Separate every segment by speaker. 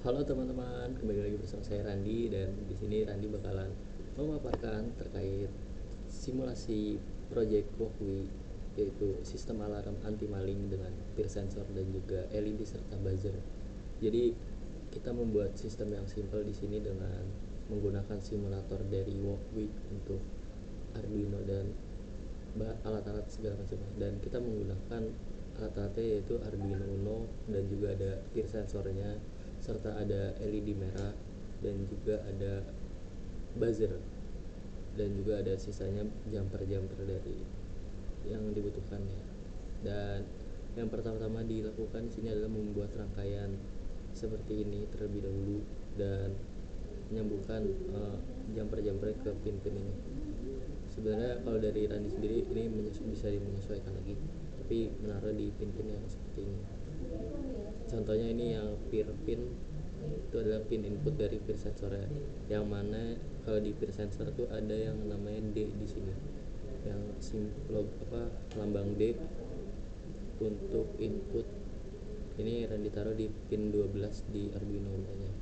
Speaker 1: Halo teman-teman, kembali lagi bersama saya Randi dan di sini Randi bakalan memaparkan terkait simulasi project Walkway, yaitu sistem alarm anti maling dengan peer sensor dan juga LED serta buzzer. Jadi kita membuat sistem yang simpel di sini dengan menggunakan simulator dari Walkway untuk Arduino dan alat-alat segala macam, dan kita menggunakan alat-alatnya yaitu Arduino Uno dan juga ada peer sensornya serta ada LED merah dan juga ada buzzer dan juga ada sisanya jumper-jumper dari yang dibutuhkannya. Dan yang pertama-tama dilakukan di sini adalah membuat rangkaian seperti ini terlebih dahulu dan menyambungkan jumper-jumper ke pin-pin ini. Sebenarnya kalau dari Randi sendiri ini bisa menyesuaikan lagi, tapi menaruh di pin-pin yang seperti ini. Contohnya ini yang peer pin itu adalah pin input dari peer sensor, yang mana kalau di peer sensor itu ada yang namanya D di sini, yang lambang D untuk input. Ini Randi taruh di pin 12 di Arduino Uno-nya,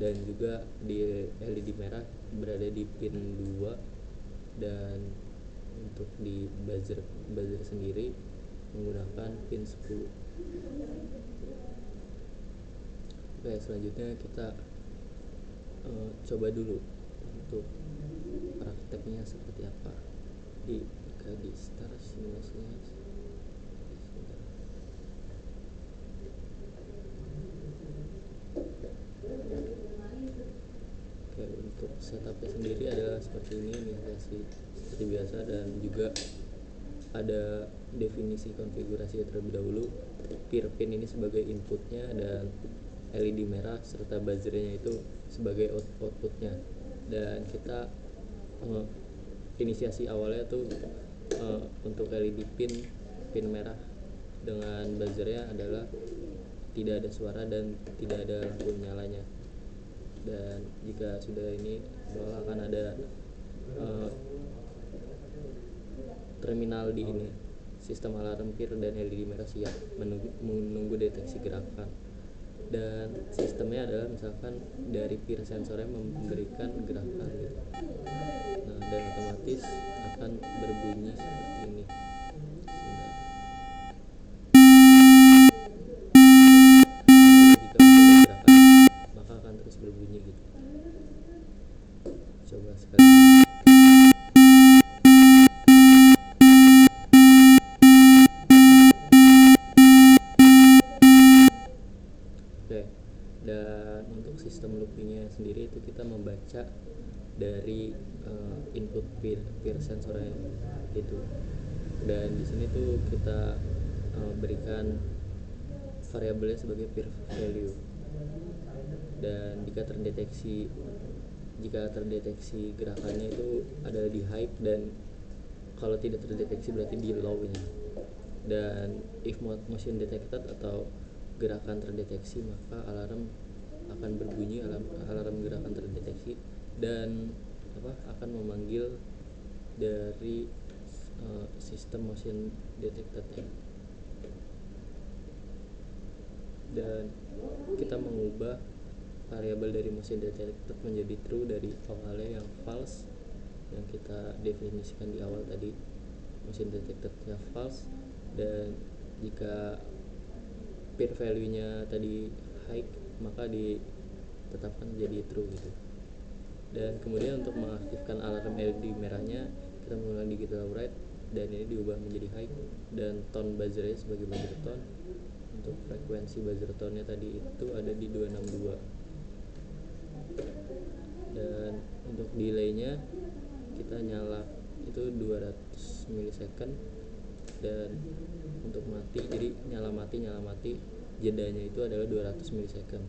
Speaker 1: dan juga di LED merah berada di pin 2, dan untuk di buzzer sendiri menggunakan pin 10. Oke, selanjutnya kita coba dulu untuk prakteknya seperti apa. Jika di start simulasinya Oke, untuk setupnya sendiri adalah seperti ini, animasi seperti biasa, dan juga ada definisi konfigurasi terlebih dahulu. Peer pin ini sebagai inputnya dan LED merah serta buzzernya itu sebagai outputnya. Dan kita inisiasi awalnya tuh untuk LED pin merah dengan buzzernya adalah tidak ada suara dan tidak ada lampu nyalanya. Dan jika sudah ini, akan ada terminal di ini, sistem alarm peer dan LED merah siap menunggu deteksi gerakan. Dan sistemnya adalah misalkan dari peer sensornya memberikan gerakan gitu, nah dan otomatis akan berbunyi seperti ini. Jika ada gerakan maka akan terus berbunyi gitu. Coba sekali. Oke, dan untuk sistem loopingnya sendiri itu kita membaca dari input peer sensornya itu, dan di sini tuh kita berikan variabelnya sebagai peer value. Dan jika terdeteksi gerakannya itu ada di high, dan kalau tidak terdeteksi berarti di low nya. Dan if motion detected atau gerakan terdeteksi, maka alarm akan berbunyi, alarm gerakan terdeteksi, dan akan memanggil dari sistem motion detected. Dan kita mengubah variabel dari motion detected menjadi true dari awalnya yang false, yang kita definisikan di awal tadi. Motion detectednya false, dan jika peer value nya tadi high maka ditetapkan menjadi true gitu. Dan kemudian untuk mengaktifkan alarm LED merahnya kita menggunakan digital write, dan ini diubah menjadi high, dan tone buzzernya sebagai buzzer tone. Untuk frekuensi buzzer tone nya tadi itu ada di 262, dan untuk delay-nya kita nyala itu 200 milisecond, dan untuk mati, jadi nyala mati jedanya itu adalah 200 milisecond.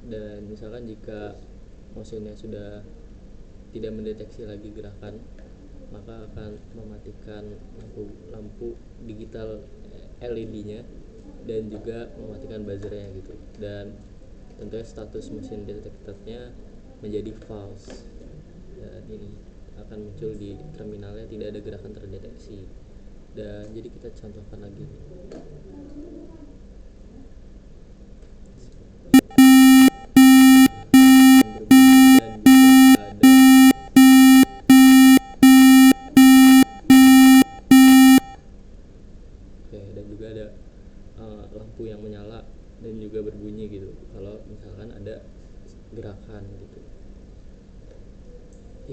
Speaker 1: Dan misalkan jika motionnya sudah tidak mendeteksi lagi gerakan, maka akan mematikan lampu digital LED-nya dan juga mematikan buzzernya gitu. Dan tentunya status motion detected-nya menjadi false, dan ini akan muncul di terminalnya tidak ada gerakan terdeteksi. Dan jadi kita contohkan lagi. lampu yang menyala dan juga berbunyi gitu kalau misalkan ada gerakan gitu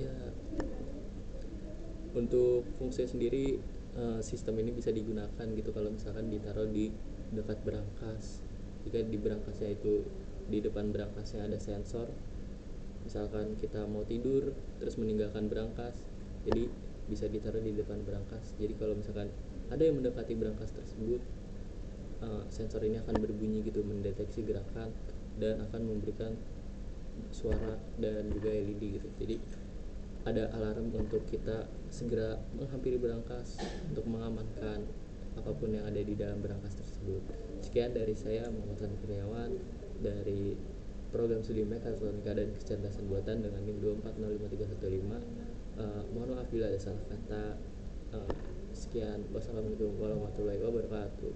Speaker 1: ya. Untuk fungsi sendiri sistem ini bisa digunakan gitu kalau misalkan ditaruh di dekat berangkas. Jika di berangkasnya itu di depan berangkasnya ada sensor, misalkan kita mau tidur terus meninggalkan berangkas, jadi bisa ditaruh di depan berangkas. Jadi kalau misalkan ada yang mendekati berangkas tersebut, sensor ini akan berbunyi gitu, mendeteksi gerakan dan akan memberikan suara dan juga LED gitu. Jadi ada alarm untuk kita segera menghampiri berangkas untuk mengamankan apapun yang ada di dalam berangkas tersebut. Sekian dari saya, Muhammad Kurniawan, dari program studi Mekatronika dan Kecerdasan Buatan dengan NIM 2405315. Mohon maaf bila ada salah kata. Sekian, wassalamualaikum warahmatullahi wabarakatuh.